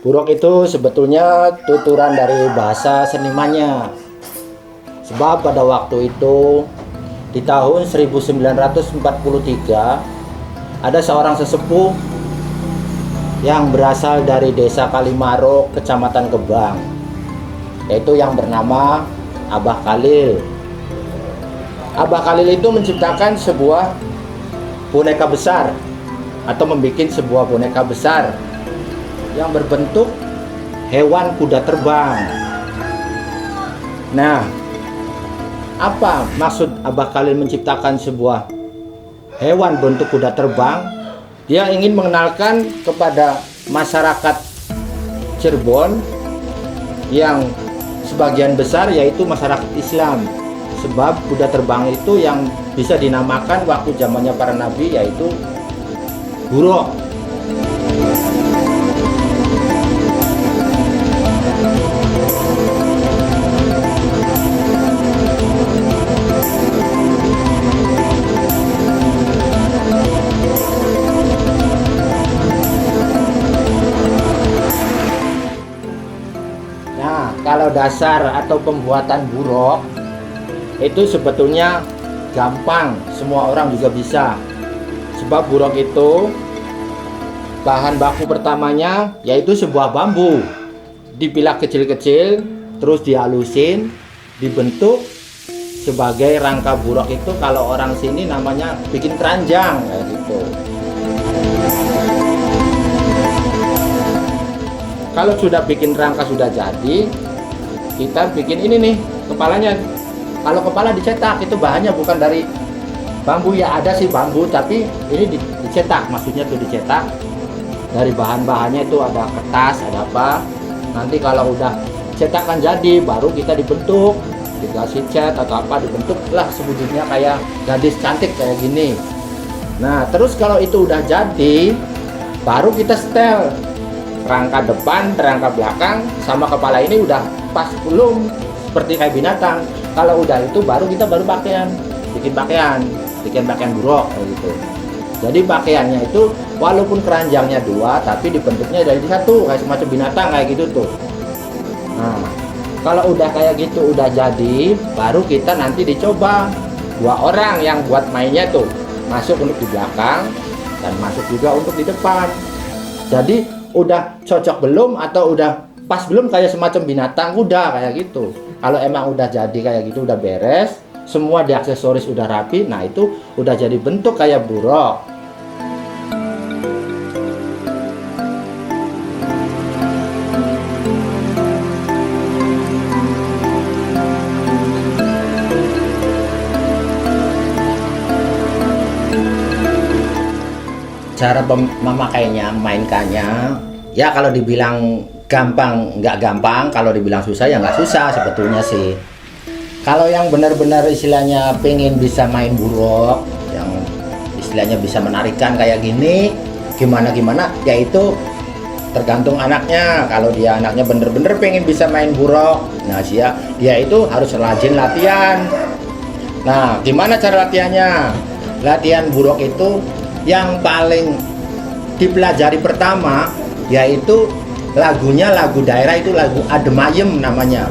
Buruk itu sebetulnya tuturan dari bahasa senimannya. Sebab pada waktu itu di tahun 1943 ada seorang sesepuh yang berasal dari desa Kalimaro, kecamatan Gebang, yaitu yang bernama Abah Khalil. Abah Khalil itu menciptakan sebuah boneka besar atau membuat sebuah boneka besar yang berbentuk hewan kuda terbang. Nah, apa maksud Abah Khalil menciptakan sebuah hewan bentuk kuda terbang? Dia ingin mengenalkan kepada masyarakat Cirebon yang sebagian besar yaitu masyarakat Islam. Sebab kuda terbang itu yang bisa dinamakan waktu zamannya para nabi yaitu buruk. Nah, kalau dasar atau pembuatan buruk itu sebetulnya gampang, semua orang juga bisa. Sebab buruk itu bahan baku pertamanya yaitu sebuah bambu dipilah kecil-kecil, terus dihalusin, dibentuk sebagai rangka buruk. Itu kalau orang sini namanya bikin keranjang kayak gitu. Kalau sudah bikin rangka sudah jadi, kita bikin ini nih kepalanya. Kalau kepala dicetak itu bahannya bukan dari Bambu ya ada sih bambu, tapi ini dicetak, maksudnya tuh dicetak dari bahan-bahannya itu ada kertas, ada apa. Nanti kalau udah cetakan jadi, baru kita dibentuk, dikasih cat atau apa, dibentuk lah sebetulnya kayak gadis cantik kayak gini. Nah terus kalau itu udah jadi, baru kita setel rangka depan, rangka belakang, sama kepala ini udah pas belum, seperti kayak binatang. Kalau udah itu baru kita bikin pakaian buruk kayak gitu. Jadi pakaiannya itu walaupun keranjangnya dua, tapi dibentuknya dari satu, kayak semacam binatang kayak gitu tuh. Nah kalau udah kayak gitu udah jadi, baru kita nanti dicoba 2 orang yang buat mainnya tuh, masuk untuk di belakang dan masuk juga untuk di depan. Jadi udah cocok belum atau udah pas belum, kayak semacam binatang, udah kayak gitu. Kalau emang udah jadi kayak gitu, udah beres, semua di aksesoris udah rapi, nah itu udah jadi bentuk kayak buruk. Cara memakainya, mainkannya, ya kalau dibilang gampang nggak gampang, kalau dibilang susah ya nggak susah sebetulnya sih. Kalau yang benar-benar istilahnya pengen bisa main buruk, yang istilahnya bisa menarikan kayak gini, gimana ya itu tergantung anaknya. Kalau dia anaknya bener-bener pengen bisa main buruk, nah dia itu harus rajin latihan. Nah gimana cara latihannya? Latihan buruk itu yang paling dipelajari pertama yaitu lagunya, lagu daerah itu lagu Adem Ayem namanya.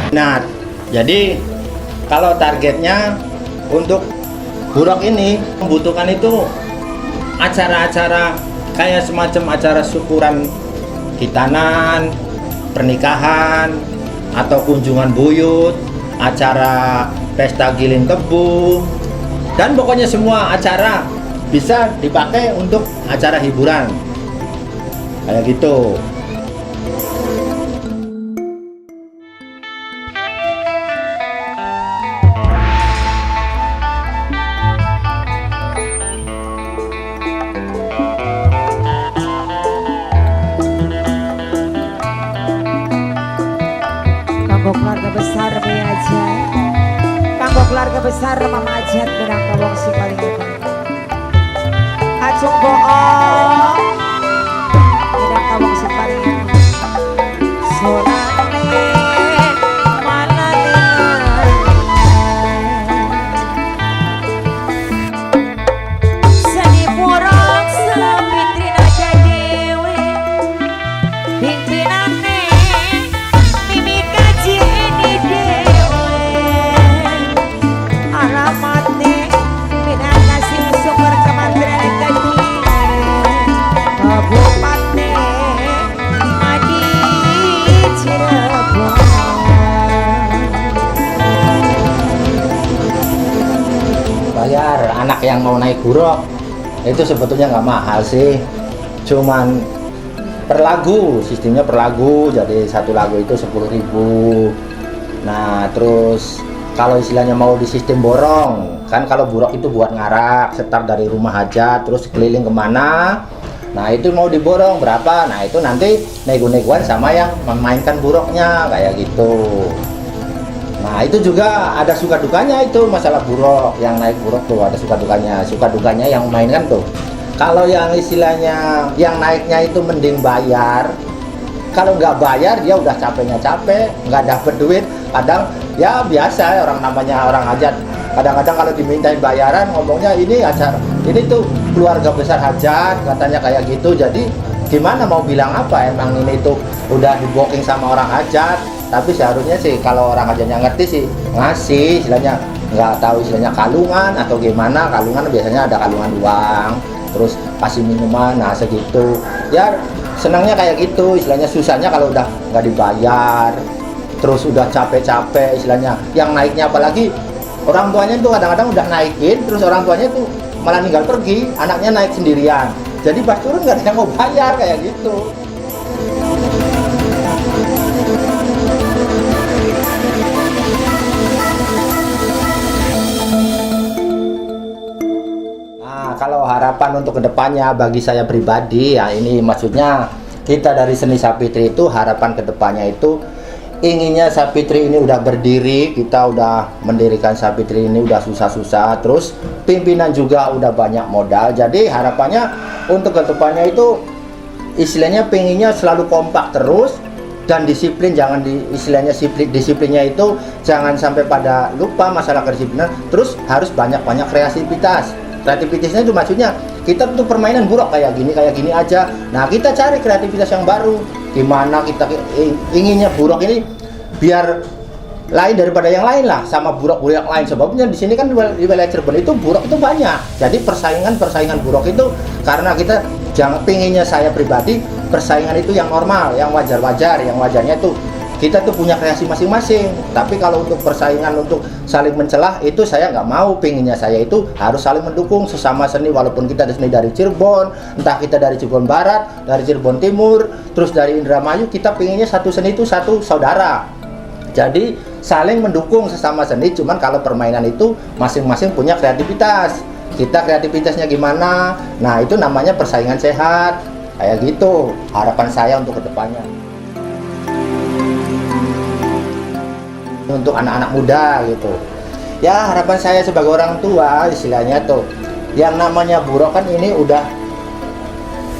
Nah, jadi kalau targetnya untuk buruk ini membutuhkan itu acara-acara kayak semacam acara syukuran khitanan, pernikahan, atau kunjungan buyut, acara pesta giling tebu, dan pokoknya semua acara bisa dipakai untuk acara hiburan kayak gitu. Kanggo keluarga besar Miaja, kanggo keluarga besar Mama Ajat minangka wong sing paling hebat. Acung boong minangka wong sing paling hebat. Sorane mana dengan seni murok sepitrina dewe pimpinane Bayar anak yang mau naik buruk itu sebetulnya nggak mahal sih, cuman per lagu, sistemnya per lagu, jadi satu lagu itu 10.000. Nah terus kalau istilahnya mau di sistem borong, kan kalau buruk itu buat ngarak, start dari rumah hajat terus keliling kemana, nah itu mau diborong berapa, nah itu nanti nego-negoan sama yang memainkan buruknya kayak gitu. Nah itu juga ada suka dukanya, itu masalah buruk, yang naik buruk tuh ada suka dukanya yang mainkan tuh. Kalau yang istilahnya yang naiknya itu mending bayar. Kalau nggak bayar dia udah capeknya capek, nggak dapet duit. Kadang ya biasa orang namanya orang hajat. Kadang-kadang kalau dimintain bayaran ngomongnya ini acara, ini tuh keluarga besar hajat katanya kayak gitu. Jadi gimana mau bilang apa? Emang ini tuh udah di booking sama orang hajat. Tapi seharusnya sih kalau orang hajatnya ngerti sih ngasih, istilahnya nggak tahu istilahnya kalungan atau gimana. Kalungan biasanya ada kalungan uang, terus kasih minuman, nah segitu. Ya senangnya kayak gitu, istilahnya susahnya kalau udah nggak dibayar, terus udah capek-capek istilahnya. Yang naiknya apalagi orang tuanya tuh kadang-kadang udah naikin, terus orang tuanya tuh malah tinggal pergi, anaknya naik sendirian. Jadi pas turun nggak ada yang mau bayar kayak gitu. Kalau harapan untuk kedepannya bagi saya pribadi ya ini maksudnya kita dari Seni Sapitri itu harapan kedepannya itu inginnya Sapitri ini udah berdiri, kita udah mendirikan Sapitri ini udah susah-susah, terus pimpinan juga udah banyak modal. Jadi harapannya untuk kedepannya itu istilahnya pengennya selalu kompak terus dan disiplin, jangan istilahnya disiplinnya itu jangan sampai pada lupa masalah kedisiplinan, terus harus banyak-banyak kreativitas. Kreativitasnya itu maksudnya kita tuh permainan buruk kayak gini aja. Nah kita cari kreativitas yang baru. Gimana kita inginnya buruk ini biar lain daripada yang lain lah, sama buruk-buruk yang lain. Sebabnya di sini kan di wilayah Cirebon itu buruk itu banyak. Jadi persaingan buruk itu karena kita jangan pinginnya saya pribadi persaingan itu yang normal, yang wajar-wajar, yang wajarnya itu kita tuh punya kreasi masing-masing. Tapi kalau untuk persaingan untuk saling mencelah itu saya nggak mau. Pinginnya saya itu harus saling mendukung sesama seni, walaupun kita seni dari Cirebon, entah kita dari Cirebon Barat, dari Cirebon Timur, terus dari Indramayu, kita pinginnya satu seni itu satu saudara. Jadi saling mendukung sesama seni. Cuman kalau permainan itu masing-masing punya kreativitas. Kita kreativitasnya gimana? Nah itu namanya persaingan sehat. Kayak gitu harapan saya untuk kedepannya. Untuk anak-anak muda gitu ya, harapan saya sebagai orang tua istilahnya tuh yang namanya buruk kan ini udah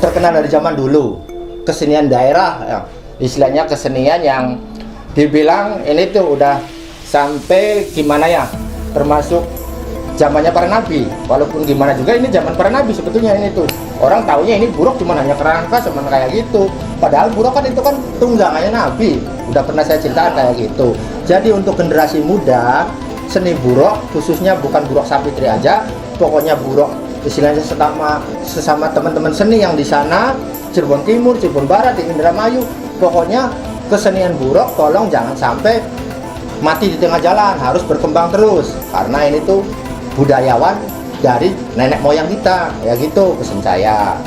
terkenal dari zaman dulu, kesenian daerah ya. Istilahnya kesenian yang dibilang ini tuh udah sampai gimana ya, termasuk zamannya para nabi. Walaupun gimana juga ini zaman para nabi sebetulnya. Ini tuh orang taunya ini buruk cuma hanya kerangka cuma kayak gitu, padahal buruk kan itu kan tunggangannya nabi. Udah pernah saya ceritakan kayak gitu. Jadi untuk generasi muda seni buruk khususnya bukan buruk Sapitri aja, pokoknya buruk istilahnya sesama teman-teman seni yang di sana Cirebon Timur, Cirebon Barat, di Indramayu, pokoknya kesenian buruk tolong jangan sampai mati di tengah jalan, harus berkembang terus karena ini tuh budayawan dari nenek moyang kita ya gitu pesan saya.